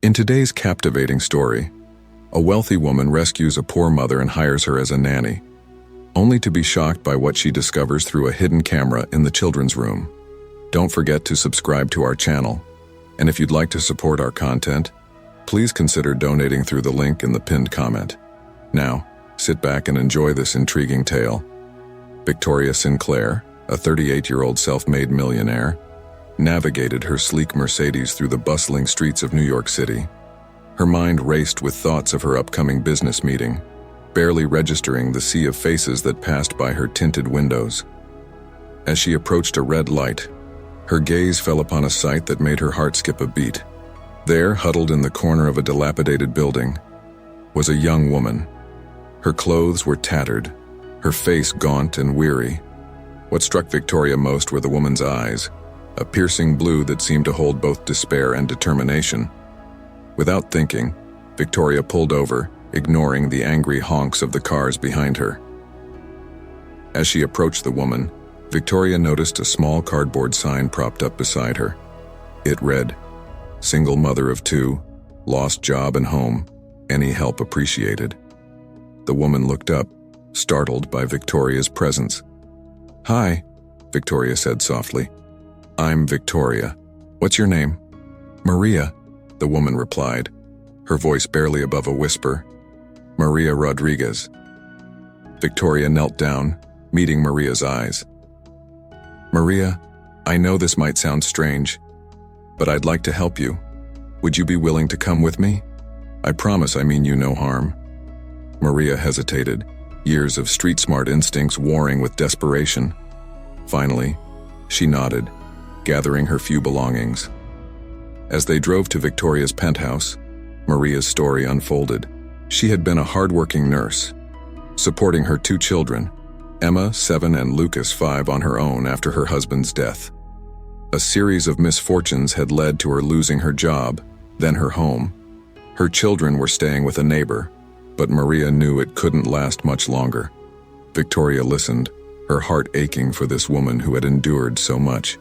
In today's captivating story, a wealthy woman rescues a poor mother and hires her as a nanny, only to be shocked by what she discovers through a hidden camera in the children's room. Don't forget to subscribe to our channel, and if you'd like to support our content, please consider donating through the link in the pinned comment. Now, sit back and enjoy this intriguing tale. Victoria Sinclair, a 38-year-old self-made millionaire, navigated her sleek Mercedes through the bustling streets of New York City. Her mind raced with thoughts of her upcoming business meeting, barely registering the sea of faces that passed by her tinted windows. As she approached a red light, her gaze fell upon a sight that made her heart skip a beat. There, huddled in the corner of a dilapidated building, was a young woman. Her clothes were tattered, her face gaunt and weary. What struck Victoria most were the woman's eyes, a piercing blue that seemed to hold both despair and determination. Without thinking, Victoria pulled over, ignoring the angry honks of the cars behind her. As she approached the woman, Victoria noticed a small cardboard sign propped up beside her. It read, "Single mother of two, lost job and home, any help appreciated." The woman looked up, startled by Victoria's presence. "Hi," Victoria said softly. "I'm Victoria. What's your name?" "Maria," the woman replied, her voice barely above a whisper. "Maria Rodriguez." Victoria knelt down, meeting Maria's eyes. "Maria, I know this might sound strange, but I'd like to help you. Would you be willing to come with me? I promise I mean you no harm." Maria hesitated, years of street-smart instincts warring with desperation. Finally, she nodded, gathering her few belongings. As they drove to Victoria's penthouse, Maria's story unfolded. She had been a hard-working nurse, supporting her two children, Emma, 7, and Lucas, 5, on her own after her husband's death. A series of misfortunes had led to her losing her job, then her home. Her children were staying with a neighbor, but Maria knew it couldn't last much longer. Victoria listened, her heart aching for this woman who had endured so much.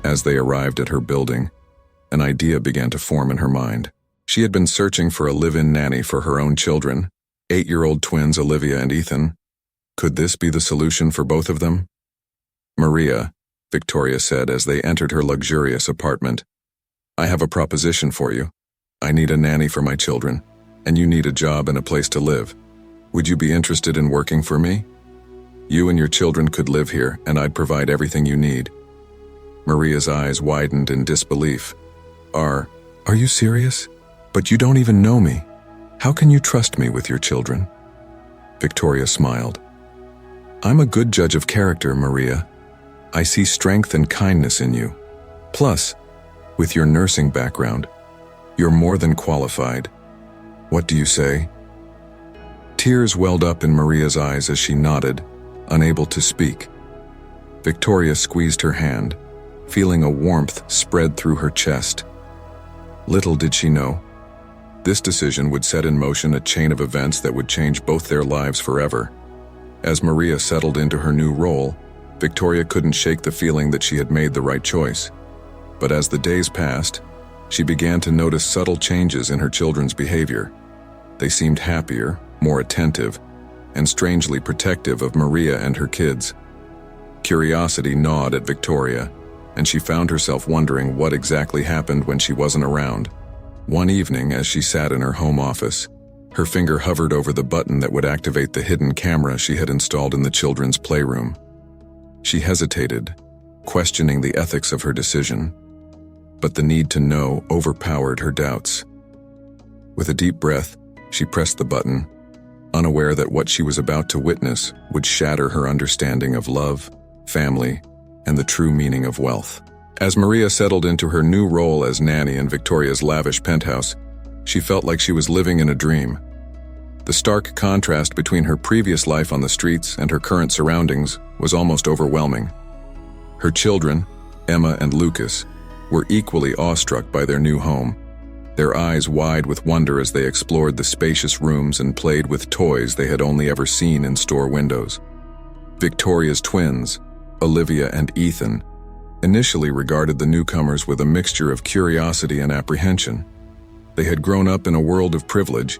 As they arrived at her building, an idea began to form in her mind. She had been searching for a live-in nanny for her own children, 8-year-old twins Olivia and Ethan. Could this be the solution for both of them? "Maria," Victoria said as they entered her luxurious apartment, "I have a proposition for you. I need a nanny for my children, and you need a job and a place to live. Would you be interested in working for me? You and your children could live here, and I'd provide everything you need." Maria's eyes widened in disbelief. Are you serious? But you don't even know me. How can you trust me with your children?" Victoria smiled. "I'm a good judge of character, Maria. I see strength and kindness in you. Plus, with your nursing background, you're more than qualified. What do you say?" Tears welled up in Maria's eyes as she nodded, unable to speak. Victoria squeezed her hand, feeling a warmth spread through her chest. Little did she know, this decision would set in motion a chain of events that would change both their lives forever. As Maria settled into her new role, Victoria couldn't shake the feeling that she had made the right choice. But as the days passed, she began to notice subtle changes in her children's behavior. They seemed happier, more attentive, and strangely protective of Maria and her kids. Curiosity gnawed at Victoria, and she found herself wondering what exactly happened when she wasn't around. One evening, as she sat in her home office, her finger hovered over the button that would activate the hidden camera she had installed in the children's playroom. She hesitated, questioning the ethics of her decision, but the need to know overpowered her doubts. With a deep breath, she pressed the button, unaware that what she was about to witness would shatter her understanding of love, family, and the true meaning of wealth. As Maria settled into her new role as nanny in Victoria's lavish penthouse, she felt like she was living in a dream. The stark contrast between her previous life on the streets and her current surroundings was almost overwhelming. Her children, Emma and Lucas, were equally awestruck by their new home, their eyes wide with wonder as they explored the spacious rooms and played with toys they had only ever seen in store windows. Victoria's twins, Olivia and Ethan, initially regarded the newcomers with a mixture of curiosity and apprehension. They had grown up in a world of privilege,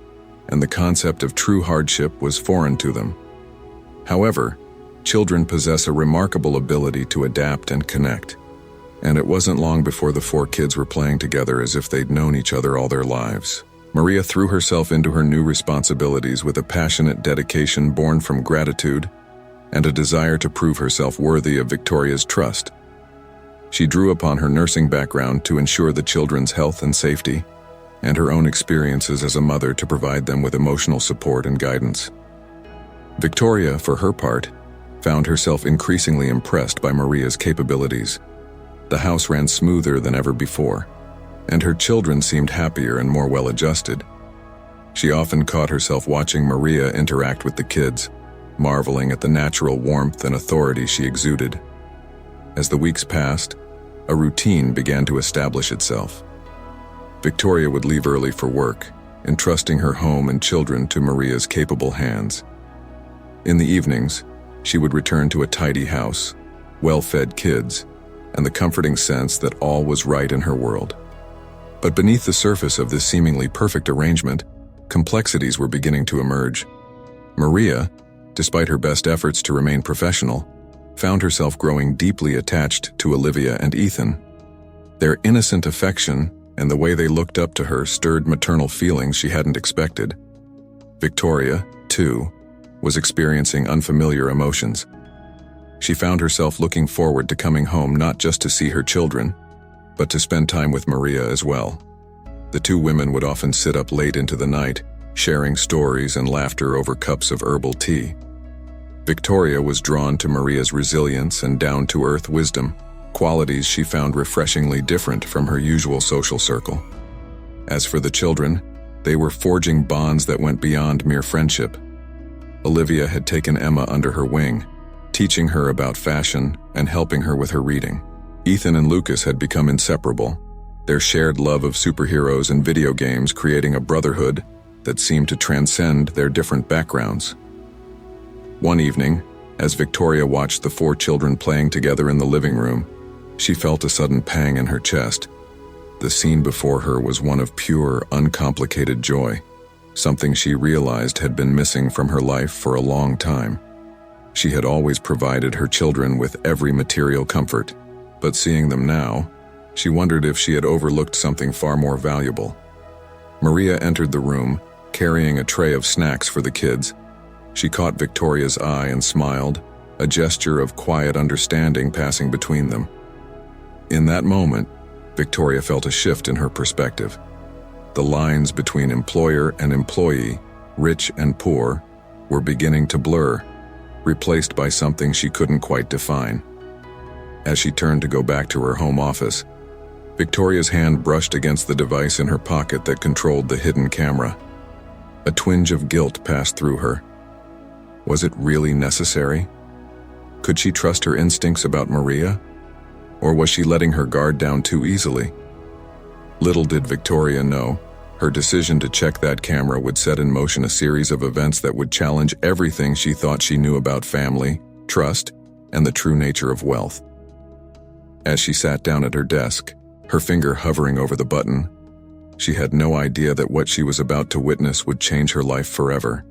and the concept of true hardship was foreign to them. However, children possess a remarkable ability to adapt and connect, and it wasn't long before the four kids were playing together as if they'd known each other all their lives. Maria threw herself into her new responsibilities with a passionate dedication born from gratitude and a desire to prove herself worthy of Victoria's trust. She drew upon her nursing background to ensure the children's health and safety, and her own experiences as a mother to provide them with emotional support and guidance. Victoria, for her part, found herself increasingly impressed by Maria's capabilities. The house ran smoother than ever before, and her children seemed happier and more well-adjusted. She often caught herself watching Maria interact with the kids, marveling at the natural warmth and authority she exuded. As the weeks passed, a routine began to establish itself. Victoria would leave early for work, entrusting her home and children to Maria's capable hands. In the evenings, she would return to a tidy house, well-fed kids, and the comforting sense that all was right in her world. But beneath the surface of this seemingly perfect arrangement, complexities were beginning to emerge. Maria, despite her best efforts to remain professional, found herself growing deeply attached to Olivia and Ethan. Their innocent affection and the way they looked up to her stirred maternal feelings she hadn't expected. Victoria, too, was experiencing unfamiliar emotions. She found herself looking forward to coming home not just to see her children, but to spend time with Maria as well. The two women would often sit up late into the night, sharing stories and laughter over cups of herbal tea. Victoria was drawn to Maria's resilience and down-to-earth wisdom, qualities she found refreshingly different from her usual social circle. As for the children, they were forging bonds that went beyond mere friendship. Olivia had taken Emma under her wing, teaching her about fashion and helping her with her reading. Ethan and Lucas had become inseparable, their shared love of superheroes and video games creating a brotherhood that seemed to transcend their different backgrounds. One evening, as Victoria watched the four children playing together in the living room, she felt a sudden pang in her chest. The scene before her was one of pure, uncomplicated joy, something she realized had been missing from her life for a long time. She had always provided her children with every material comfort, but seeing them now, she wondered if she had overlooked something far more valuable. Maria entered the room, carrying a tray of snacks for the kids. She caught Victoria's eye and smiled, a gesture of quiet understanding passing between them. In that moment, Victoria felt a shift in her perspective. The lines between employer and employee, rich and poor, were beginning to blur, replaced by something she couldn't quite define. As she turned to go back to her home office, Victoria's hand brushed against the device in her pocket that controlled the hidden camera. A twinge of guilt passed through her. Was it really necessary? Could she trust her instincts about Maria? Or was she letting her guard down too easily? Little did Victoria know, her decision to check that camera would set in motion a series of events that would challenge everything she thought she knew about family, trust, and the true nature of wealth. As she sat down at her desk, her finger hovering over the button, she had no idea that what she was about to witness would change her life forever.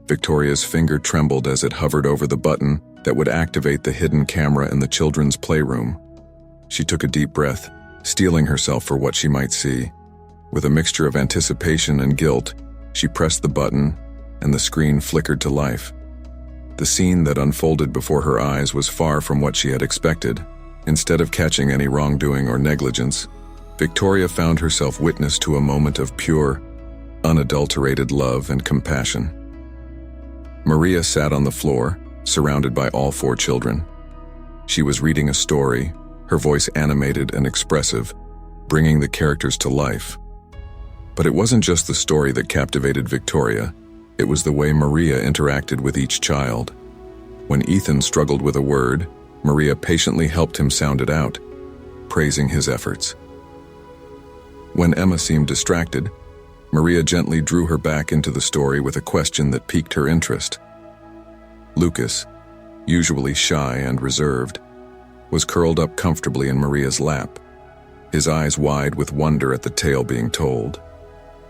Victoria's finger trembled as it hovered over the button that would activate the hidden camera in the children's playroom. She took a deep breath, steeling herself for what she might see. With a mixture of anticipation and guilt, she pressed the button, and the screen flickered to life. The scene that unfolded before her eyes was far from what she had expected. Instead of catching any wrongdoing or negligence, Victoria found herself witness to a moment of pure, unadulterated love and compassion. Maria sat on the floor, surrounded by all four children. She was reading a story, her voice animated and expressive, bringing the characters to life. But it wasn't just the story that captivated Victoria, it was the way Maria interacted with each child. When Ethan struggled with a word, Maria patiently helped him sound it out, praising his efforts. When Emma seemed distracted, Maria gently drew her back into the story with a question that piqued her interest. Lucas, usually shy and reserved, was curled up comfortably in Maria's lap, his eyes wide with wonder at the tale being told.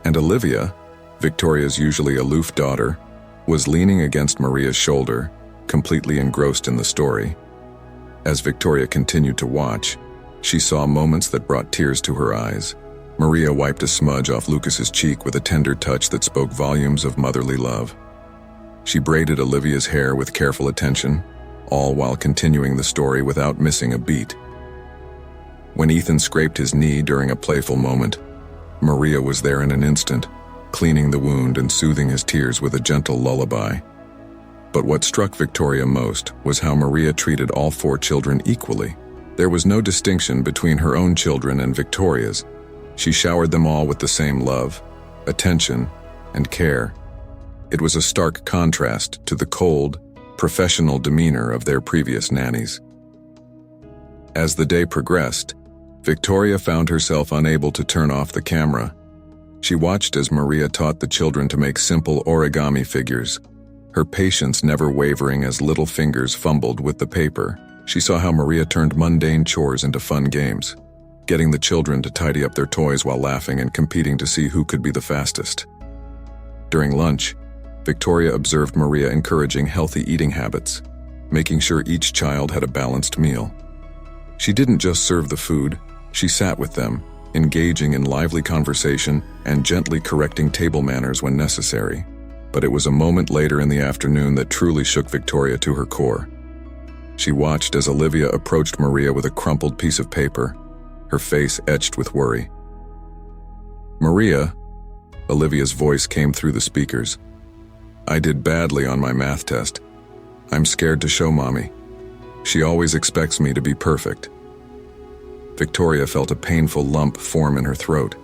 And Olivia, Victoria's usually aloof daughter, was leaning against Maria's shoulder, completely engrossed in the story. As Victoria continued to watch, she saw moments that brought tears to her eyes. Maria wiped a smudge off Lucas's cheek with a tender touch that spoke volumes of motherly love. She braided Olivia's hair with careful attention, all while continuing the story without missing a beat. When Ethan scraped his knee during a playful moment, Maria was there in an instant, cleaning the wound and soothing his tears with a gentle lullaby. But what struck Victoria most was how Maria treated all 4 children equally. There was no distinction between her own children and Victoria's. She showered them all with the same love, attention, and care. It was a stark contrast to the cold, professional demeanor of their previous nannies. As the day progressed, Victoria found herself unable to turn off the camera. She watched as Maria taught the children to make simple origami figures, her patience never wavering as little fingers fumbled with the paper. She saw how Maria turned mundane chores into fun games, getting the children to tidy up their toys while laughing and competing to see who could be the fastest. During lunch, Victoria observed Maria encouraging healthy eating habits, making sure each child had a balanced meal. She didn't just serve the food, she sat with them, engaging in lively conversation and gently correcting table manners when necessary. But it was a moment later in the afternoon that truly shook Victoria to her core. She watched as Olivia approached Maria with a crumpled piece of paper, her face etched with worry. "Maria," Olivia's voice came through the speakers. "I did badly on my math test. I'm scared to show Mommy. She always expects me to be perfect." Victoria felt a painful lump form in her throat.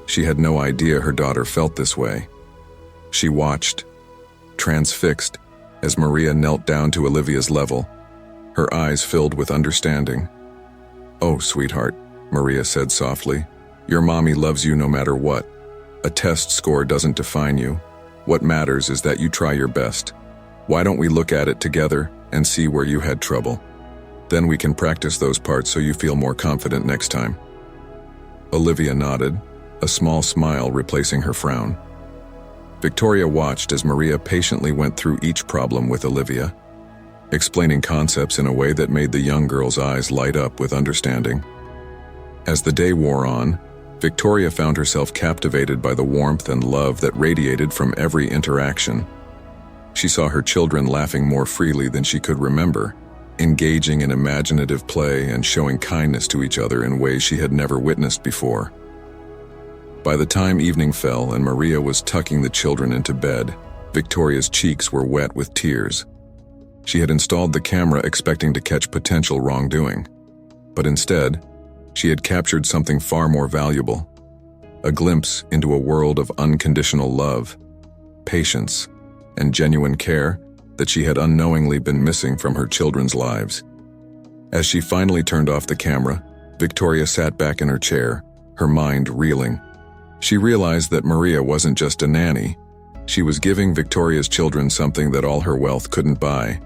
She had no idea her daughter felt this way. She watched, transfixed, as Maria knelt down to Olivia's level, her eyes filled with understanding. "Oh, sweetheart," Maria said softly, "your mommy loves you no matter what. A test score doesn't define you. What matters is that you try your best. Why don't we look at it together and see where you had trouble? Then we can practice those parts so you feel more confident next time." Olivia nodded, a small smile replacing her frown. Victoria watched as Maria patiently went through each problem with Olivia, explaining concepts in a way that made the young girl's eyes light up with understanding. As the day wore on, Victoria found herself captivated by the warmth and love that radiated from every interaction. She saw her children laughing more freely than she could remember, engaging in imaginative play and showing kindness to each other in ways she had never witnessed before. By the time evening fell and Maria was tucking the children into bed, Victoria's cheeks were wet with tears. She had installed the camera expecting to catch potential wrongdoing, but instead, she had captured something far more valuable, a glimpse into a world of unconditional love, patience, and genuine care that she had unknowingly been missing from her children's lives. As she finally turned off the camera, Victoria sat back in her chair, her mind reeling. She realized that Maria wasn't just a nanny. She was giving Victoria's children something that all her wealth couldn't buy,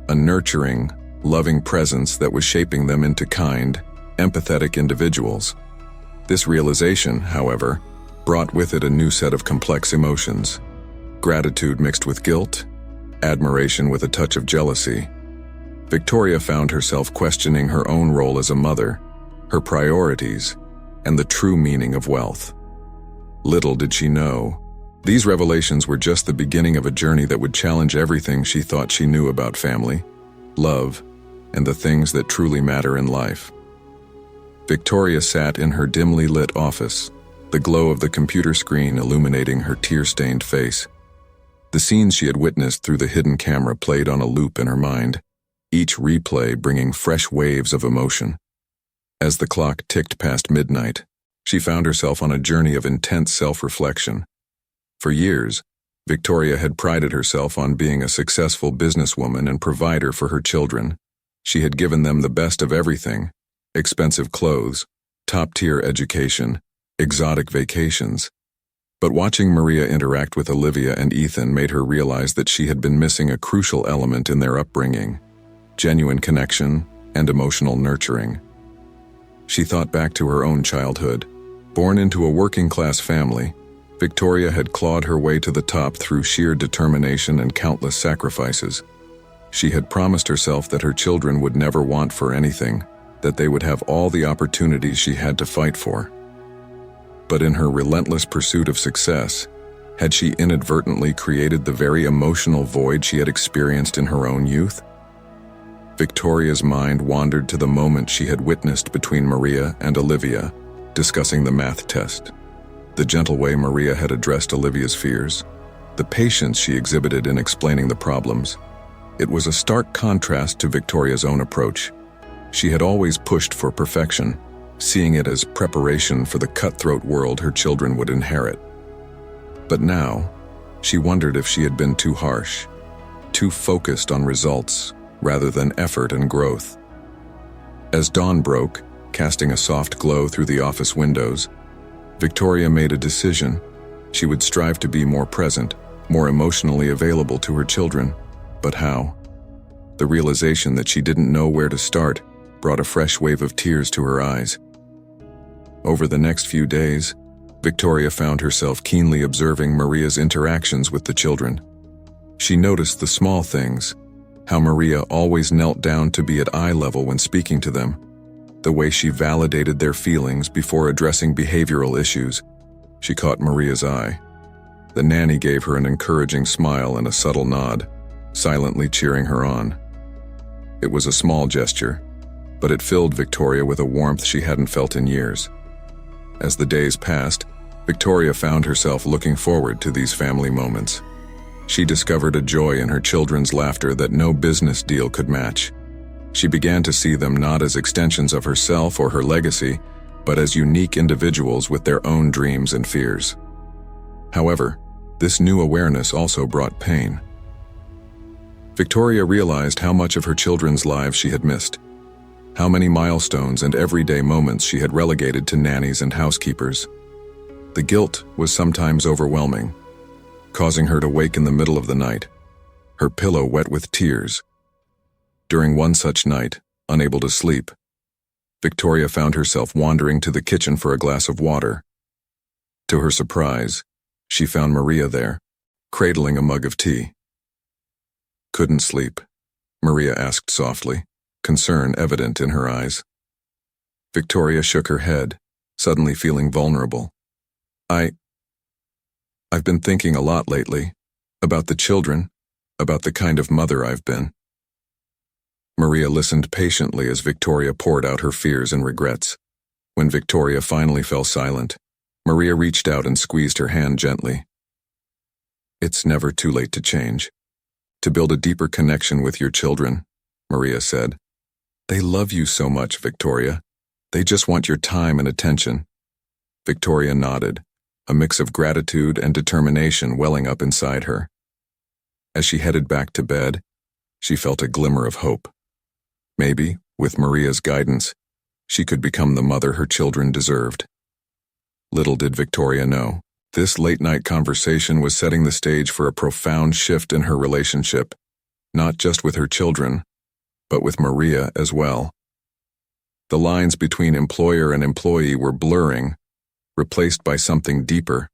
a nurturing, loving presence that was shaping them into kind, empathetic individuals. This realization, however, brought with it a new set of complex emotions: gratitude mixed with guilt, admiration with a touch of jealousy. Victoria found herself questioning her own role as a mother, her priorities, and the true meaning of wealth. Little did she know, these revelations were just the beginning of a journey that would challenge everything she thought she knew about family, love, and the things that truly matter in life. Victoria sat in her dimly lit office, the glow of the computer screen illuminating her tear-stained face. The scenes she had witnessed through the hidden camera played on a loop in her mind, each replay bringing fresh waves of emotion. As the clock ticked past midnight, she found herself on a journey of intense self-reflection. For years, Victoria had prided herself on being a successful businesswoman and provider for her children. She had given them the best of everything: expensive clothes, top-tier education, exotic vacations. But watching Maria interact with Olivia and Ethan made her realize that she had been missing a crucial element in their upbringing: genuine connection, and emotional nurturing. She thought back to her own childhood. Born into a working-class family, Victoria had clawed her way to the top through sheer determination and countless sacrifices. She had promised herself that her children would never want for anything, that they would have all the opportunities she had to fight for. But in her relentless pursuit of success, had she inadvertently created the very emotional void she had experienced in her own youth? Victoria's mind wandered to the moment she had witnessed between Maria and Olivia, discussing the math test. The gentle way Maria had addressed Olivia's fears, the patience she exhibited in explaining the problems. It was a stark contrast to Victoria's own approach. She had always pushed for perfection, seeing it as preparation for the cutthroat world her children would inherit. But now, she wondered if she had been too harsh, too focused on results rather than effort and growth. As dawn broke, casting a soft glow through the office windows, Victoria made a decision. She would strive to be more present, more emotionally available to her children. But how? The realization that she didn't know where to start brought a fresh wave of tears to her eyes. Over the next few days, Victoria found herself keenly observing Maria's interactions with the children. She noticed the small things, how Maria always knelt down to be at eye level when speaking to them, the way she validated their feelings before addressing behavioral issues. She caught Maria's eye. The nanny gave her an encouraging smile and a subtle nod, silently cheering her on. It was a small gesture, but it filled Victoria with a warmth she hadn't felt in years. As the days passed, Victoria found herself looking forward to these family moments. She discovered a joy in her children's laughter that no business deal could match. She began to see them not as extensions of herself or her legacy, but as unique individuals with their own dreams and fears. However, this new awareness also brought pain. Victoria realized how much of her children's lives she had missed, how many milestones and everyday moments she had relegated to nannies and housekeepers. The guilt was sometimes overwhelming, causing her to wake in the middle of the night, her pillow wet with tears. During one such night, unable to sleep, Victoria found herself wandering to the kitchen for a glass of water. To her surprise, she found Maria there, cradling a mug of tea. "Couldn't sleep?" Maria asked softly, concern evident in her eyes. Victoria shook her head, suddenly feeling vulnerable. I've been thinking a lot lately, about the children, about the kind of mother I've been." Maria listened patiently as Victoria poured out her fears and regrets. When Victoria finally fell silent, Maria reached out and squeezed her hand gently. "It's never too late to change, to build a deeper connection with your children," Maria said. "They love you so much, Victoria. They just want your time and attention." Victoria nodded, a mix of gratitude and determination welling up inside her. As she headed back to bed, she felt a glimmer of hope. Maybe, with Maria's guidance, she could become the mother her children deserved. Little did Victoria know, this late-night conversation was setting the stage for a profound shift in her relationship, not just with her children, but with Maria as well. The lines between employer and employee were blurring, replaced by something deeper,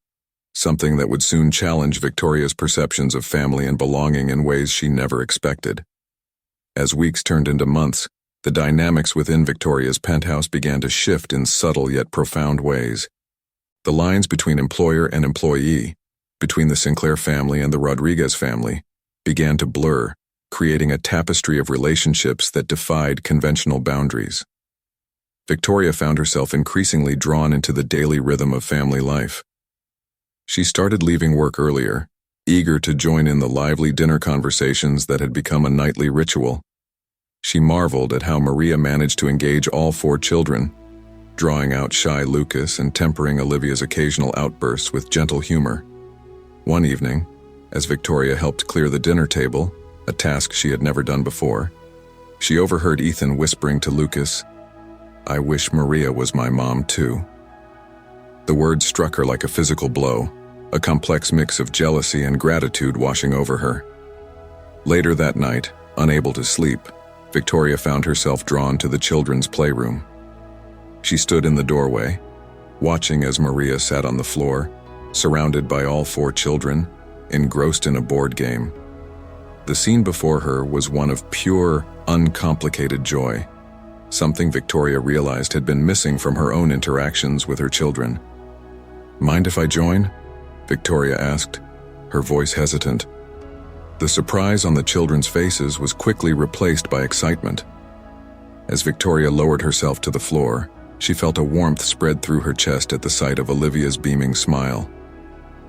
something that would soon challenge Victoria's perceptions of family and belonging in ways she never expected. As weeks turned into months, the dynamics within Victoria's penthouse began to shift in subtle yet profound ways. The lines between employer and employee, between the Sinclair family and the Rodriguez family, began to blur, creating a tapestry of relationships that defied conventional boundaries. Victoria found herself increasingly drawn into the daily rhythm of family life. She started leaving work earlier, eager to join in the lively dinner conversations that had become a nightly ritual. She marveled at how Maria managed to engage all 4 children, drawing out shy Lucas and tempering Olivia's occasional outbursts with gentle humor. One evening, as Victoria helped clear the dinner table, a task she had never done before, she overheard Ethan whispering to Lucas, "I wish Maria was my mom too." The words struck her like a physical blow, a complex mix of jealousy and gratitude washing over her. Later that night, unable to sleep, Victoria found herself drawn to the children's playroom. She stood in the doorway, watching as Maria sat on the floor, surrounded by all 4 children, engrossed in a board game. The scene before her was one of pure, uncomplicated joy, something Victoria realized had been missing from her own interactions with her children. "Mind if I join?" Victoria asked, her voice hesitant. The surprise on the children's faces was quickly replaced by excitement. As Victoria lowered herself to the floor, she felt a warmth spread through her chest at the sight of Olivia's beaming smile.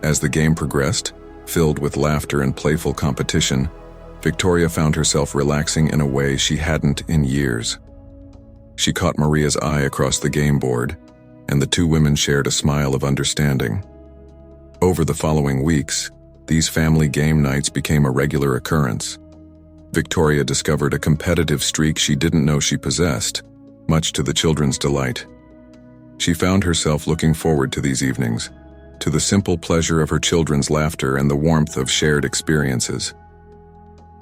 As the game progressed, filled with laughter and playful competition, Victoria found herself relaxing in a way she hadn't in years. She caught Maria's eye across the game board, and the 2 women shared a smile of understanding. Over the following weeks, these family game nights became a regular occurrence. Victoria discovered a competitive streak she didn't know she possessed, much to the children's delight. She found herself looking forward to these evenings, to the simple pleasure of her children's laughter and the warmth of shared experiences.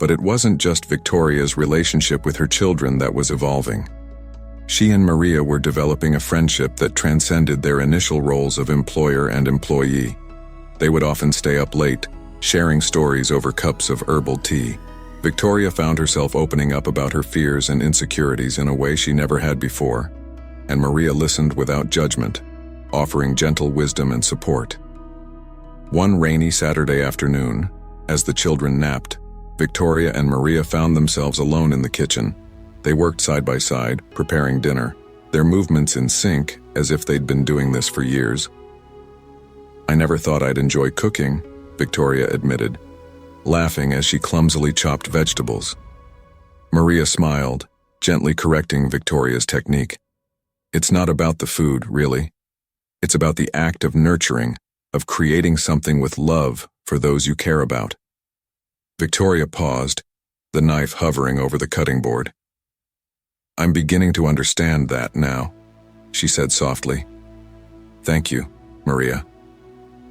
But it wasn't just Victoria's relationship with her children that was evolving. She and Maria were developing a friendship that transcended their initial roles of employer and employee. They would often stay up late, sharing stories over cups of herbal tea. Victoria found herself opening up about her fears and insecurities in a way she never had before, and Maria listened without judgment, offering gentle wisdom and support. One rainy Saturday afternoon, as the children napped, Victoria and Maria found themselves alone in the kitchen. They worked side by side, preparing dinner, their movements in sync as if they'd been doing this for years. "I never thought I'd enjoy cooking," Victoria admitted, laughing as she clumsily chopped vegetables. Maria smiled, gently correcting Victoria's technique. "It's not about the food, really. It's about the act of nurturing, of creating something with love for those you care about." Victoria paused, the knife hovering over the cutting board. "I'm beginning to understand that now," she said softly. "Thank you, Maria,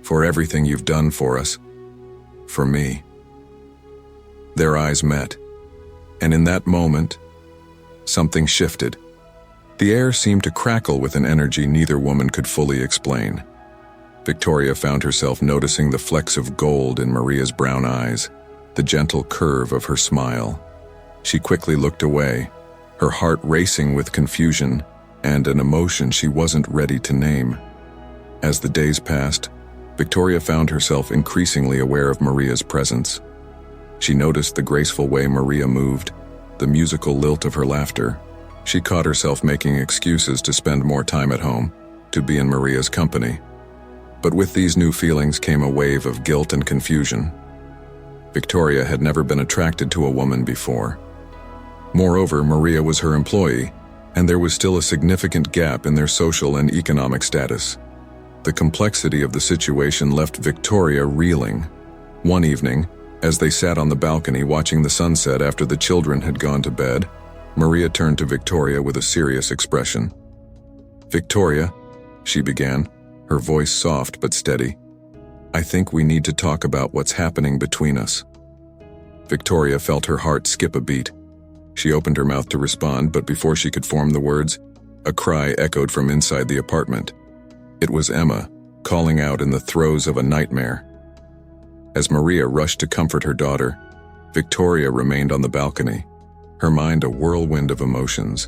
for everything you've done for us, for me." Their eyes met, and in that moment, something shifted. The air seemed to crackle with an energy neither woman could fully explain. Victoria found herself noticing the flecks of gold in Maria's brown eyes, the gentle curve of her smile. She quickly looked away, her heart racing with confusion and an emotion she wasn't ready to name. As the days passed, Victoria found herself increasingly aware of Maria's presence. She noticed the graceful way Maria moved, the musical lilt of her laughter. She caught herself making excuses to spend more time at home, to be in Maria's company. But with these new feelings came a wave of guilt and confusion. Victoria had never been attracted to a woman before. Moreover, Maria was her employee, and there was still a significant gap in their social and economic status. The complexity of the situation left Victoria reeling. One evening, as they sat on the balcony watching the sunset after the children had gone to bed, Maria turned to Victoria with a serious expression. "Victoria," she began, her voice soft but steady, "I think we need to talk about what's happening between us." Victoria felt her heart skip a beat. She opened her mouth to respond, but before she could form the words, a cry echoed from inside the apartment. It was Emma, calling out in the throes of a nightmare. As Maria rushed to comfort her daughter, Victoria remained on the balcony, her mind a whirlwind of emotions.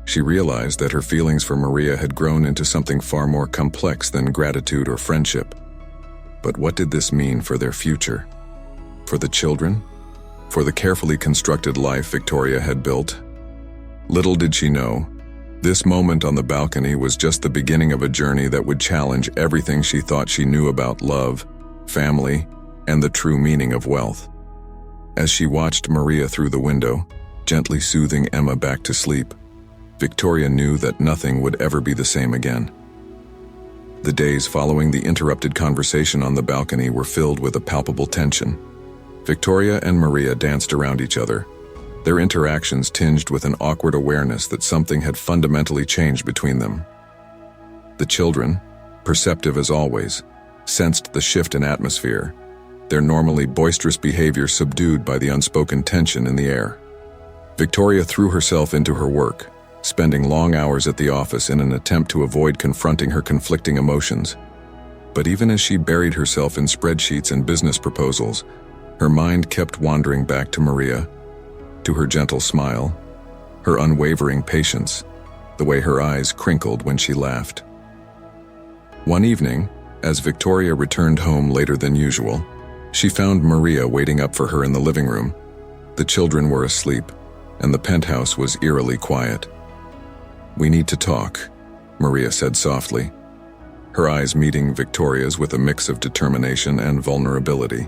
She realized that her feelings for Maria had grown into something far more complex than gratitude or friendship. But what did this mean for their future? For the children? For the carefully constructed life Victoria had built? Little did she know, this moment on the balcony was just the beginning of a journey that would challenge everything she thought she knew about love, family, and the true meaning of wealth. As she watched Maria through the window, gently soothing Emma back to sleep, Victoria knew that nothing would ever be the same again. The days following the interrupted conversation on the balcony were filled with a palpable tension. Victoria and Maria danced around each other, their interactions tinged with an awkward awareness that something had fundamentally changed between them. The children, perceptive as always, sensed the shift in atmosphere, their normally boisterous behavior subdued by the unspoken tension in the air. Victoria threw herself into her work, spending long hours at the office in an attempt to avoid confronting her conflicting emotions. But even as she buried herself in spreadsheets and business proposals, her mind kept wandering back to Maria, to her gentle smile, her unwavering patience, the way her eyes crinkled when she laughed. One evening, as Victoria returned home later than usual, she found Maria waiting up for her in the living room. The children were asleep, and the penthouse was eerily quiet. "We need to talk," Maria said softly, her eyes meeting Victoria's with a mix of determination and vulnerability.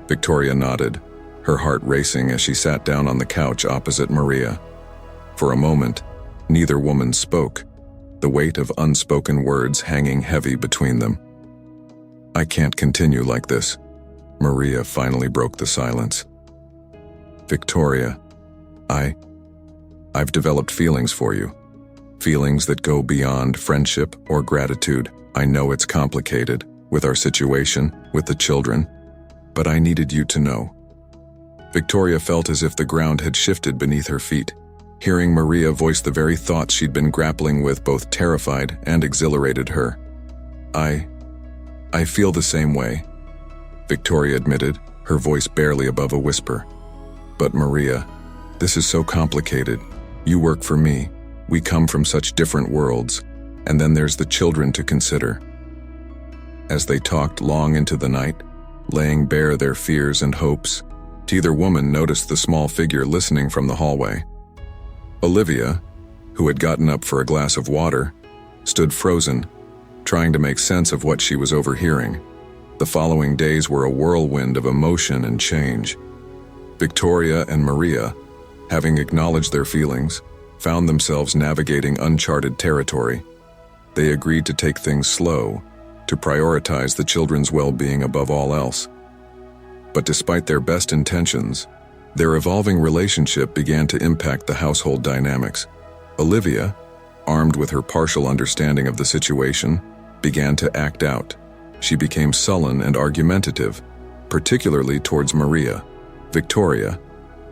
Victoria nodded, her heart racing as she sat down on the couch opposite Maria. For a moment, neither woman spoke, the weight of unspoken words hanging heavy between them. "I can't continue like this," Maria finally broke the silence. "Victoria, I've developed feelings for you. Feelings that go beyond friendship or gratitude. I know it's complicated, with our situation, with the children, but I needed you to know." Victoria felt as if the ground had shifted beneath her feet. Hearing Maria voice the very thoughts she'd been grappling with both terrified and exhilarated her. I feel the same way," Victoria admitted, her voice barely above a whisper. "But Maria, this is so complicated. You work for me. We come from such different worlds, and then there's the children to consider." As they talked long into the night, laying bare their fears and hopes, neither woman noticed the small figure listening from the hallway. Olivia, who had gotten up for a glass of water, stood frozen, trying to make sense of what she was overhearing. The following days were a whirlwind of emotion and change. Victoria and Maria, having acknowledged their feelings, found themselves navigating uncharted territory. They agreed to take things slow, to prioritize the children's well-being above all else. But despite their best intentions, their evolving relationship began to impact the household dynamics. Olivia, armed with her partial understanding of the situation, began to act out. She became sullen and argumentative, particularly towards Maria. Victoria,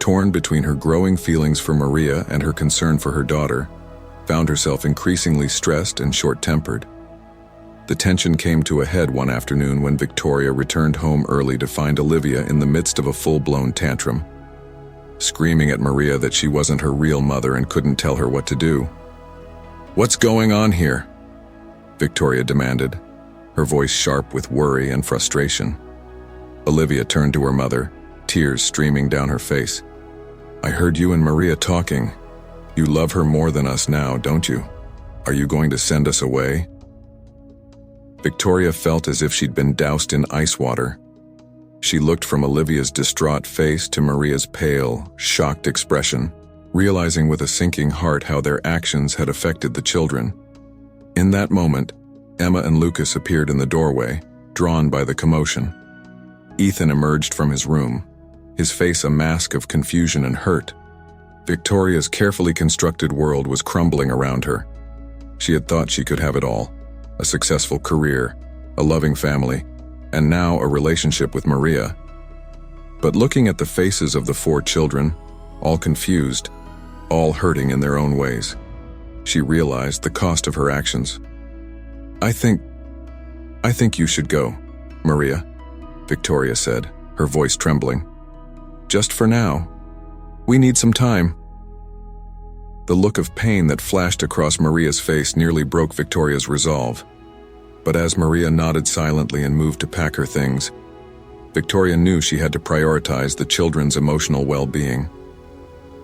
torn between her growing feelings for Maria and her concern for her daughter, found herself increasingly stressed and short-tempered. The tension came to a head one afternoon when Victoria returned home early to find Olivia in the midst of a full-blown tantrum, screaming at Maria that she wasn't her real mother and couldn't tell her what to do. "What's going on here?" Victoria demanded, her voice sharp with worry and frustration. Olivia turned to her mother, tears streaming down her face. "I heard you and Maria talking. You love her more than us now, don't you? Are you going to send us away?" Victoria felt as if she'd been doused in ice water. She looked from Olivia's distraught face to Maria's pale, shocked expression, realizing with a sinking heart how their actions had affected the children. In that moment, Emma and Lucas appeared in the doorway, drawn by the commotion. Ethan emerged from his room, his face a mask of confusion and hurt. Victoria's carefully constructed world was crumbling around her. She had thought she could have it all: a successful career, a loving family, and now a relationship with Maria. But looking at the faces of the 4 children, all confused, all hurting in their own ways, she realized the cost of her actions. I think you should go, Maria," Victoria said, her voice trembling. "Just for now. We need some time." The look of pain that flashed across Maria's face nearly broke Victoria's resolve. But as Maria nodded silently and moved to pack her things, Victoria knew she had to prioritize the children's emotional well-being.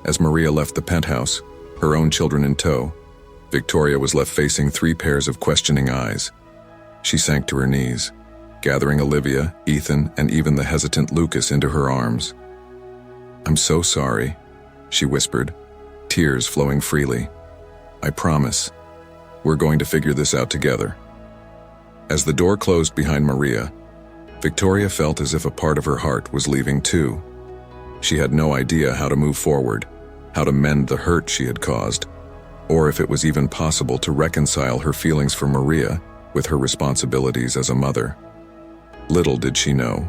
As Maria left the penthouse, her own children in tow, Victoria was left facing 3 pairs of questioning eyes. She sank to her knees, gathering Olivia, Ethan, and even the hesitant Lucas into her arms. "I'm so sorry," she whispered, tears flowing freely. "I promise. We're going to figure this out together." As the door closed behind Maria, Victoria felt as if a part of her heart was leaving too. She had no idea how to move forward, how to mend the hurt she had caused, or if it was even possible to reconcile her feelings for Maria with her responsibilities as a mother. Little did she know,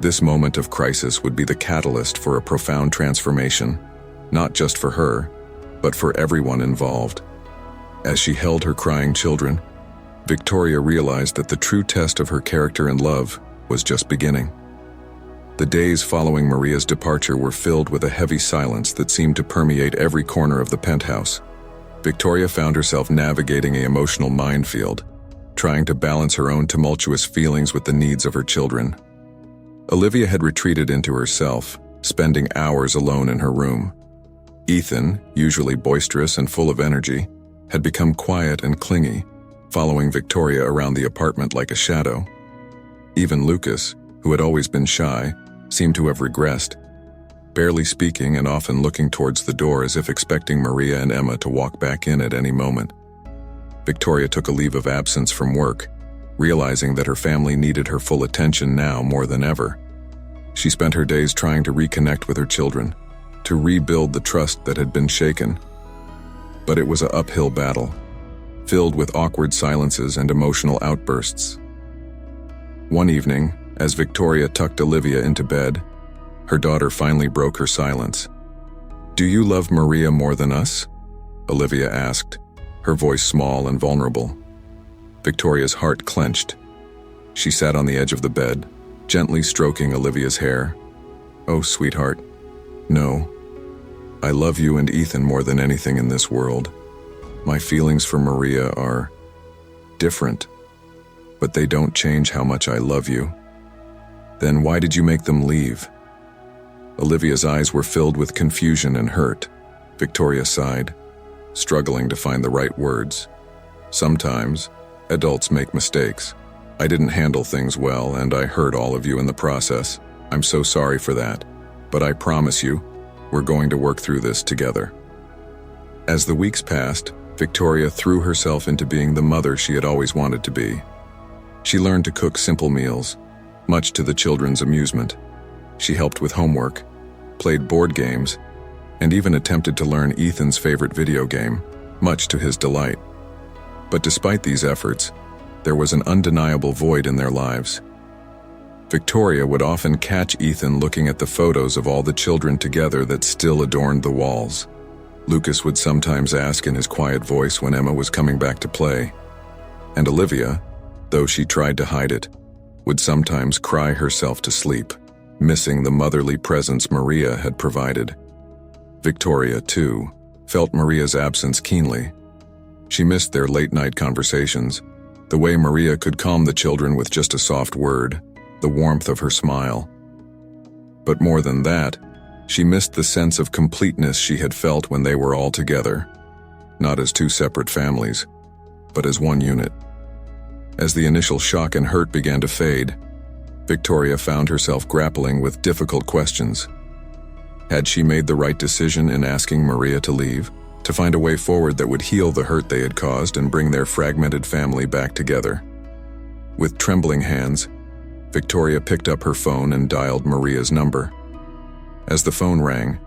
this moment of crisis would be the catalyst for a profound transformation, not just for her, but for everyone involved. As she held her crying children, Victoria realized that the true test of her character and love was just beginning. The days following Maria's departure were filled with a heavy silence that seemed to permeate every corner of the penthouse. Victoria found herself navigating an emotional minefield, trying to balance her own tumultuous feelings with the needs of her children. Olivia had retreated into herself, spending hours alone in her room. Ethan, usually boisterous and full of energy, had become quiet and clingy, following Victoria around the apartment like a shadow. Even Lucas, who had always been shy, seemed to have regressed, barely speaking and often looking towards the door as if expecting Maria and Emma to walk back in at any moment. Victoria took a leave of absence from work, realizing that her family needed her full attention now more than ever. She spent her days trying to reconnect with her children, to rebuild the trust that had been shaken. But it was an uphill battle, filled with awkward silences and emotional outbursts. One evening, as Victoria tucked Olivia into bed, her daughter finally broke her silence. "Do you love Maria more than us?" Olivia asked, her voice small and vulnerable. Victoria's heart clenched. She sat on the edge of the bed, gently stroking Olivia's hair. "Oh, sweetheart, no. I love you and Ethan more than anything in this world. My feelings for Maria are different, but they don't change how much I love you." "Then why did you make them leave?" Olivia's eyes were filled with confusion and hurt. Victoria sighed, struggling to find the right words. "Sometimes, adults make mistakes. I didn't handle things well, and I hurt all of you in the process. I'm so sorry for that, but I promise you, we're going to work through this together." As the weeks passed, Victoria threw herself into being the mother she had always wanted to be. She learned to cook simple meals, much to the children's amusement. She helped with homework, played board games, and even attempted to learn Ethan's favorite video game, much to his delight. But despite these efforts, there was an undeniable void in their lives. Victoria would often catch Ethan looking at the photos of all the children together that still adorned the walls. Lucas would sometimes ask in his quiet voice when Emma was coming back to play. And Olivia, though she tried to hide it, would sometimes cry herself to sleep, missing the motherly presence Maria had provided. Victoria, too, felt Maria's absence keenly. She missed their late-night conversations, the way Maria could calm the children with just a soft word, the warmth of her smile. But more than that, she missed the sense of completeness she had felt when they were all together, not as two separate families, but as one unit. As the initial shock and hurt began to fade, Victoria found herself grappling with difficult questions. Had she made the right decision in asking Maria to leave, to find a way forward that would heal the hurt they had caused and bring their fragmented family back together? With trembling hands, Victoria picked up her phone and dialed Maria's number. As the phone rang,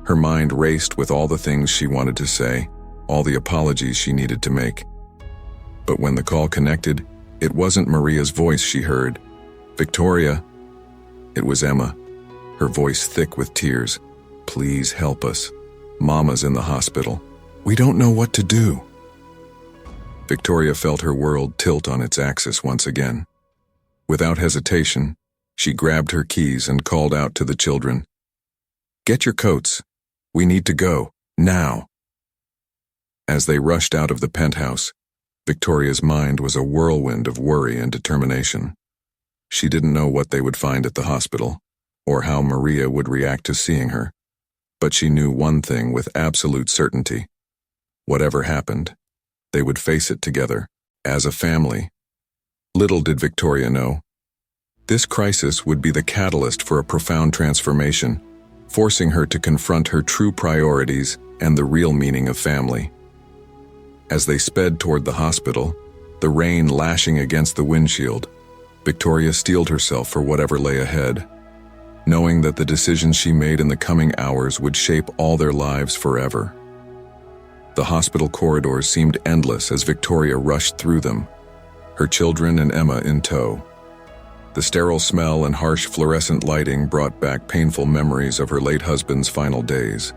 her mind raced with all the things she wanted to say, all the apologies she needed to make. But when the call connected, it wasn't Maria's voice she heard. "Victoria." It was Emma, her voice thick with tears. "Please help us. Mama's in the hospital. We don't know what to do." Victoria felt her world tilt on its axis once again. Without hesitation, she grabbed her keys and called out to the children. "Get your coats. We need to go, now." As they rushed out of the penthouse, Victoria's mind was a whirlwind of worry and determination. She didn't know what they would find at the hospital, or how Maria would react to seeing her. But she knew one thing with absolute certainty. Whatever happened, they would face it together, as a family. Little did Victoria know, this crisis would be the catalyst for a profound transformation, forcing her to confront her true priorities and the real meaning of family. As they sped toward the hospital, the rain lashing against the windshield, Victoria steeled herself for whatever lay ahead, knowing that the decisions she made in the coming hours would shape all their lives forever. The hospital corridors seemed endless as Victoria rushed through them, her children and Emma in tow. The sterile smell and harsh fluorescent lighting brought back painful memories of her late husband's final days.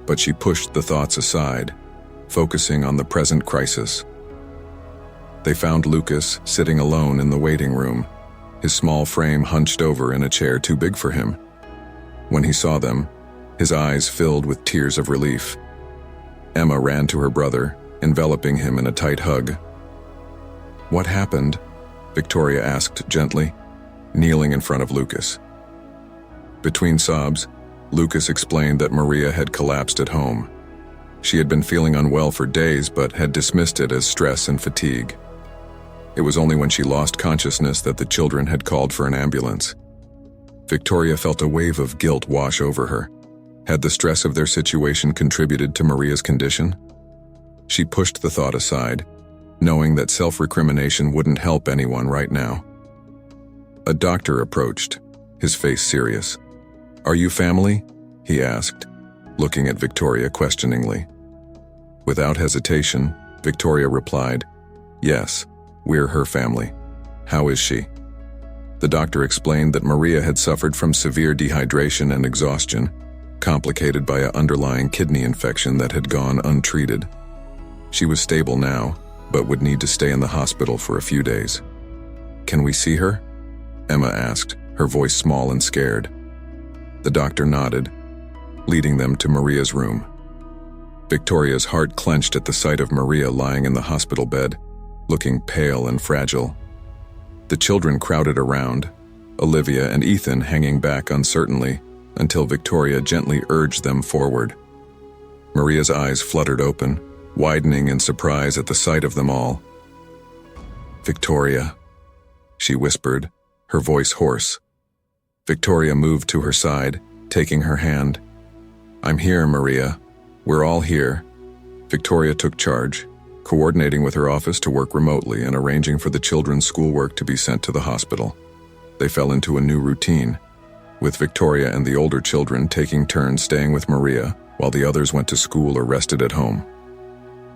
but she pushed the thoughts aside, focusing on the present crisis. They found Lucas sitting alone in the waiting room, his small frame hunched over in a chair too big for him. When he saw them, his eyes filled with tears of relief. Emma ran to her brother, enveloping him in a tight hug. "What happened?" Victoria asked gently, kneeling in front of Lucas. Between sobs, Lucas explained that Maria had collapsed at home. She had been feeling unwell for days but had dismissed it as stress and fatigue. It was only when she lost consciousness that the children had called for an ambulance. Victoria felt a wave of guilt wash over her. Had the stress of their situation contributed to Maria's condition? She pushed the thought aside, knowing that self-recrimination wouldn't help anyone right now. A doctor approached, his face serious. "Are you family?" he asked, looking at Victoria questioningly. Without hesitation, Victoria replied, "Yes, we're her family. How is she?" The doctor explained that Maria had suffered from severe dehydration and exhaustion, complicated by an underlying kidney infection that had gone untreated. She was stable now, but would need to stay in the hospital for a few days. "Can we see her?" Emma asked, her voice small and scared. The doctor nodded, leading them to Maria's room. Victoria's heart clenched at the sight of Maria lying in the hospital bed, looking pale and fragile. The children crowded around, Olivia and Ethan hanging back uncertainly until Victoria gently urged them forward. Maria's eyes fluttered open, widening in surprise at the sight of them all. "Victoria," she whispered, her voice hoarse. Victoria moved to her side, taking her hand. "I'm here, Maria. We're all here." Victoria took charge, coordinating with her office to work remotely and arranging for the children's schoolwork to be sent to the hospital. They fell into a new routine, with Victoria and the older children taking turns staying with Maria while the others went to school or rested at home.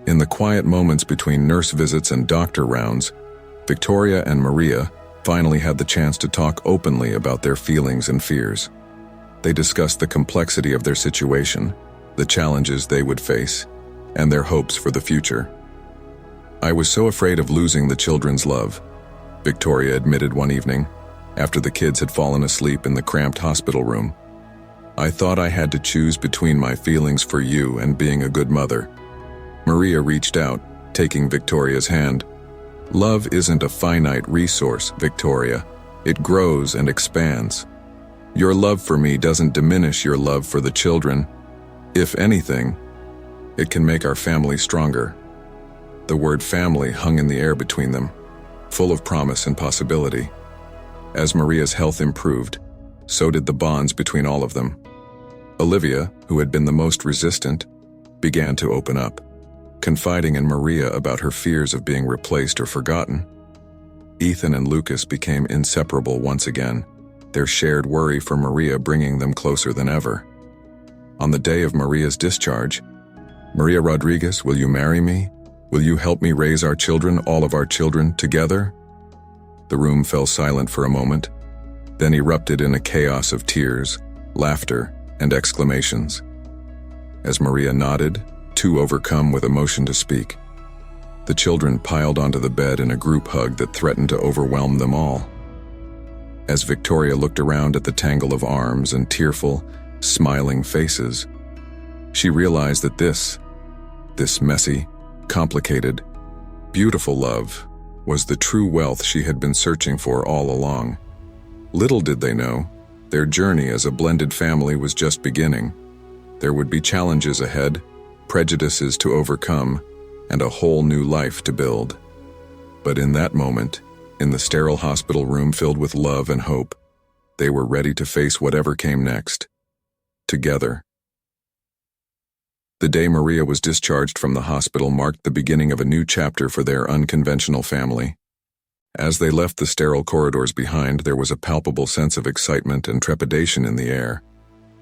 In the quiet moments between nurse visits and doctor rounds, Victoria and Maria finally had the chance to talk openly about their feelings and fears. They discussed the complexity of their situation, the challenges they would face, and their hopes for the future. "I was so afraid of losing the children's love," Victoria admitted one evening, after the kids had fallen asleep in the cramped hospital room. "I thought I had to choose between my feelings for you and being a good mother." Maria reached out, taking Victoria's hand. "Love isn't a finite resource, Victoria. It grows and expands. Your love for me doesn't diminish your love for the children. If anything, it can make our family stronger." The word family hung in the air between them, full of promise and possibility. As Maria's health improved, so did the bonds between all of them. Olivia, who had been the most resistant, began to open up, confiding in Maria about her fears of being replaced or forgotten. Ethan and Lucas became inseparable once again, their shared worry for Maria bringing them closer than ever. On the day of Maria's discharge, "Maria Rodriguez, will you marry me? Will you help me raise our children, all of our children, together?" The room fell silent for a moment, then erupted in a chaos of tears, laughter, and exclamations. As Maria nodded, too overcome with emotion to speak, the children piled onto the bed in a group hug that threatened to overwhelm them all. As Victoria looked around at the tangle of arms and tearful, smiling faces, she realized that this messy, complicated, beautiful love was the true wealth she had been searching for all along. Little did they know, their journey as a blended family was just beginning. There would be challenges ahead, prejudices to overcome, and a whole new life to build. But in that moment, in the sterile hospital room filled with love and hope, they were ready to face whatever came next. Together. The day Maria was discharged from the hospital marked the beginning of a new chapter for their unconventional family. As they left the sterile corridors behind, there was a palpable sense of excitement and trepidation in the air.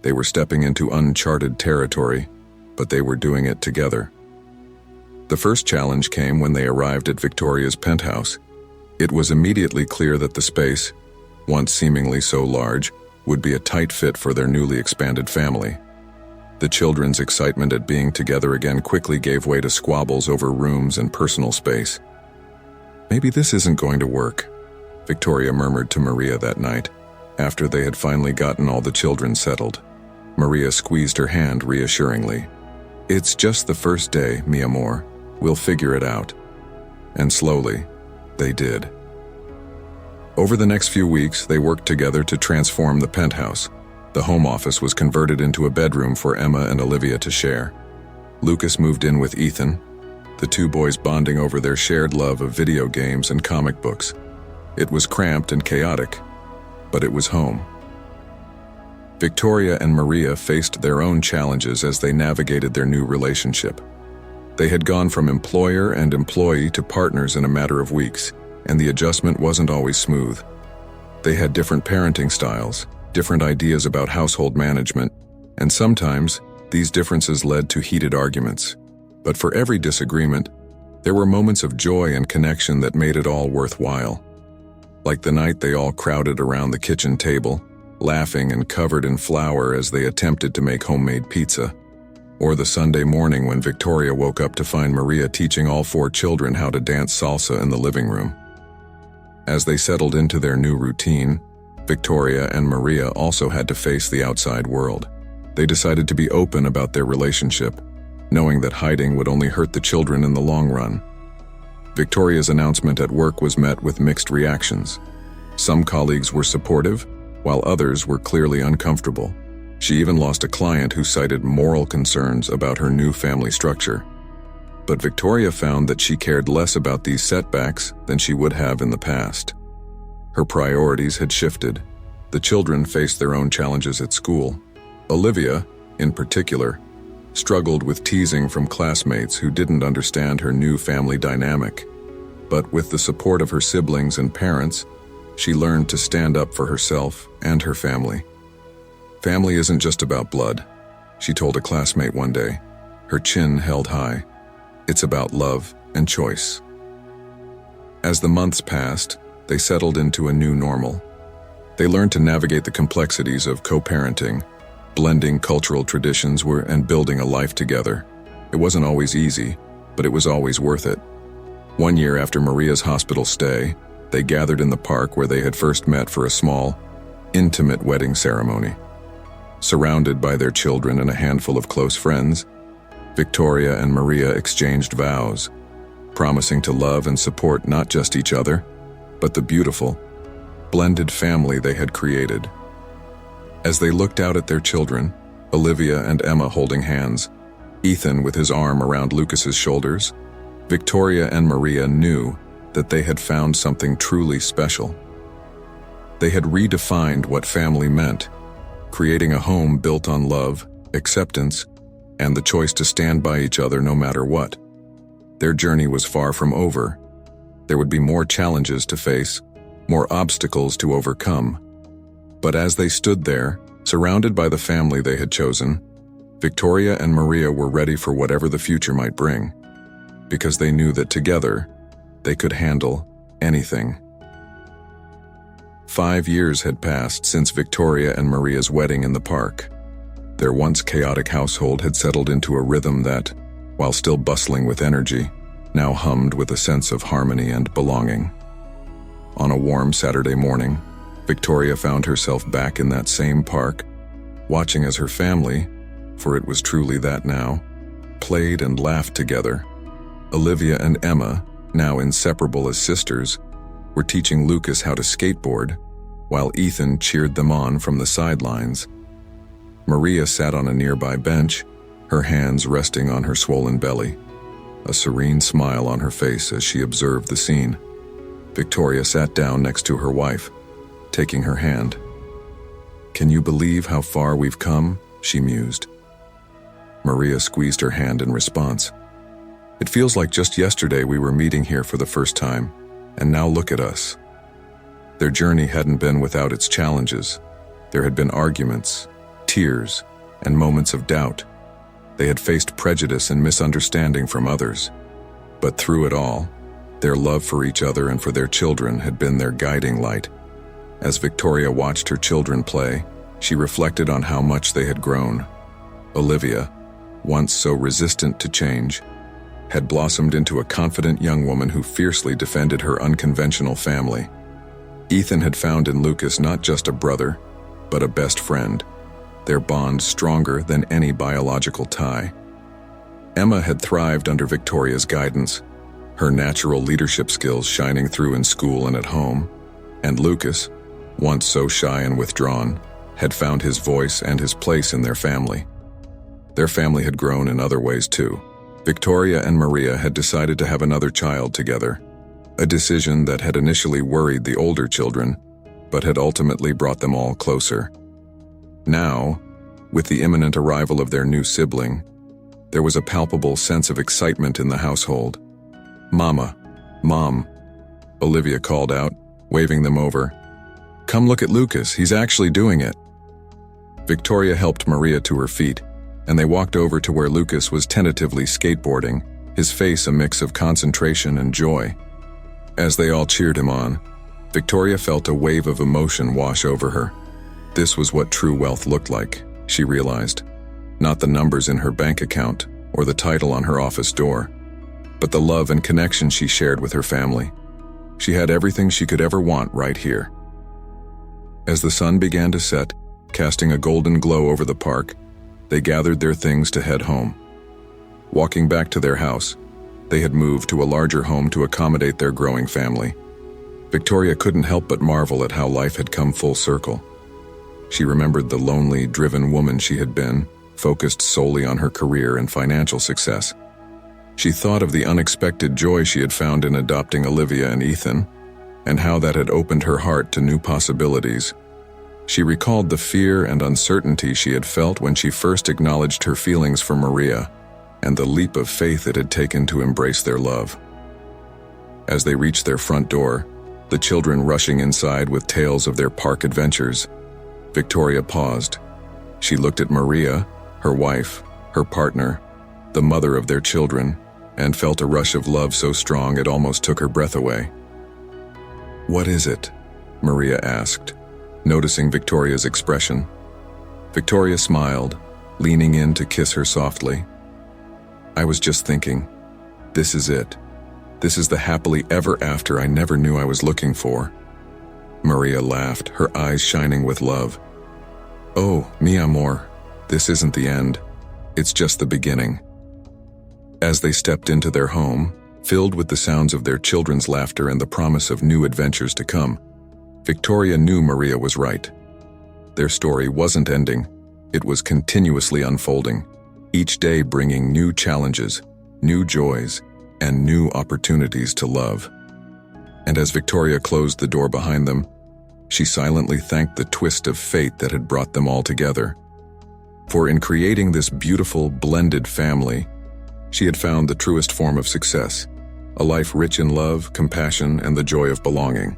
They were stepping into uncharted territory, but they were doing it together. The first challenge came when they arrived at Victoria's penthouse. It was immediately clear that the space, once seemingly so large, would be a tight fit for their newly expanded family. The children's excitement at being together again quickly gave way to squabbles over rooms and personal space. "Maybe this isn't going to work," Victoria murmured to Maria that night, after they had finally gotten all the children settled. Maria squeezed her hand reassuringly. "It's just the first day, mi amor. We'll figure it out." And slowly, they did. Over the next few weeks, they worked together to transform the penthouse. The home office was converted into a bedroom for Emma and Olivia to share. Lucas moved in with Ethan, the two boys bonding over their shared love of video games and comic books. It was cramped and chaotic, but it was home. Victoria and Maria faced their own challenges as they navigated their new relationship. They had gone from employer and employee to partners in a matter of weeks, and the adjustment wasn't always smooth. They had different parenting styles, different ideas about household management, and sometimes these differences led to heated arguments. But for every disagreement, there were moments of joy and connection that made it all worthwhile. Like the night they all crowded around the kitchen table, laughing and covered in flour as they attempted to make homemade pizza. Or the Sunday morning when Victoria woke up to find Maria teaching all 4 children how to dance salsa in the living room. As they settled into their new routine, Victoria and Maria also had to face the outside world. They decided to be open about their relationship, knowing that hiding would only hurt the children in the long run. Victoria's announcement at work was met with mixed reactions. Some colleagues were supportive, while others were clearly uncomfortable. She even lost a client who cited moral concerns about her new family structure. But Victoria found that she cared less about these setbacks than she would have in the past. Her priorities had shifted. The children faced their own challenges at school. Olivia, in particular, struggled with teasing from classmates who didn't understand her new family dynamic. But with the support of her siblings and parents, she learned to stand up for herself and her family. "Family isn't just about blood," she told a classmate one day, her chin held high. "It's about love and choice." As the months passed, they settled into a new normal. They learned to navigate the complexities of co-parenting, blending cultural traditions and building a life together. It wasn't always easy, but it was always worth it. One year after Maria's hospital stay, they gathered in the park where they had first met for a small, intimate wedding ceremony. Surrounded by their children and a handful of close friends, Victoria and Maria exchanged vows, promising to love and support not just each other, but the beautiful, blended family they had created. As they looked out at their children, Olivia and Emma holding hands, Ethan with his arm around Lucas's shoulders, Victoria and Maria knew that they had found something truly special. They had redefined what family meant, creating a home built on love, acceptance, and the choice to stand by each other no matter what. Their journey was far from over. There would be more challenges to face, more obstacles to overcome. But as they stood there, surrounded by the family they had chosen, Victoria and Maria were ready for whatever the future might bring, because they knew that together, they could handle anything. 5 years had passed since Victoria and Maria's wedding in the park. Their once chaotic household had settled into a rhythm that, while still bustling with energy, now hummed with a sense of harmony and belonging. On a warm Saturday morning, Victoria found herself back in that same park, watching as her family, for it was truly that now, played and laughed together. Olivia and Emma, now inseparable as sisters, were teaching Lucas how to skateboard, while Ethan cheered them on from the sidelines. Maria sat on a nearby bench, her hands resting on her swollen belly, a serene smile on her face as she observed the scene. Victoria sat down next to her wife, taking her hand. "Can you believe how far we've come?" she mused. Maria squeezed her hand in response. "It feels like just yesterday we were meeting here for the first time, and now look at us." Their journey hadn't been without its challenges. There had been arguments, tears, and moments of doubt. They had faced prejudice and misunderstanding from others. But through it all, their love for each other and for their children had been their guiding light. As Victoria watched her children play, she reflected on how much they had grown. Olivia, once so resistant to change, had blossomed into a confident young woman who fiercely defended her unconventional family. Ethan had found in Lucas not just a brother, but a best friend, their bond stronger than any biological tie. Emma had thrived under Victoria's guidance, her natural leadership skills shining through in school and at home, and Lucas, once so shy and withdrawn, had found his voice and his place in their family. Their family had grown in other ways too. Victoria and Maria had decided to have another child together, a decision that had initially worried the older children, but had ultimately brought them all closer. Now, with the imminent arrival of their new sibling, there was a palpable sense of excitement in the household. "Mama, Mom," Olivia called out, waving them over. "Come look at Lucas, he's actually doing it." Victoria helped Maria to her feet, and they walked over to where Lucas was tentatively skateboarding, his face a mix of concentration and joy. As they all cheered him on, Victoria felt a wave of emotion wash over her. This was what true wealth looked like, she realized. Not the numbers in her bank account or the title on her office door, but the love and connection she shared with her family. She had everything she could ever want right here. As the sun began to set, casting a golden glow over the park, they gathered their things to head home. Walking back to their house, they had moved to a larger home to accommodate their growing family. Victoria couldn't help but marvel at how life had come full circle. She remembered the lonely, driven woman she had been, focused solely on her career and financial success. She thought of the unexpected joy she had found in adopting Olivia and Ethan, and how that had opened her heart to new possibilities. She recalled the fear and uncertainty she had felt when she first acknowledged her feelings for Maria, and the leap of faith it had taken to embrace their love. As they reached their front door, the children rushing inside with tales of their park adventures, Victoria paused. She looked at Maria, her wife, her partner, the mother of their children, and felt a rush of love so strong it almost took her breath away. "What is it?" Maria asked, noticing Victoria's expression. Victoria smiled, leaning in to kiss her softly. "I was just thinking, this is it. This is the happily ever after I never knew I was looking for." Maria laughed, her eyes shining with love. "Oh, mi amor, this isn't the end. It's just the beginning." As they stepped into their home, filled with the sounds of their children's laughter and the promise of new adventures to come, Victoria knew Maria was right. Their story wasn't ending. It was continuously unfolding, each day bringing new challenges, new joys, and new opportunities to love. And as Victoria closed the door behind them, she silently thanked the twist of fate that had brought them all together. For in creating this beautiful, blended family, she had found the truest form of success, a life rich in love, compassion, and the joy of belonging.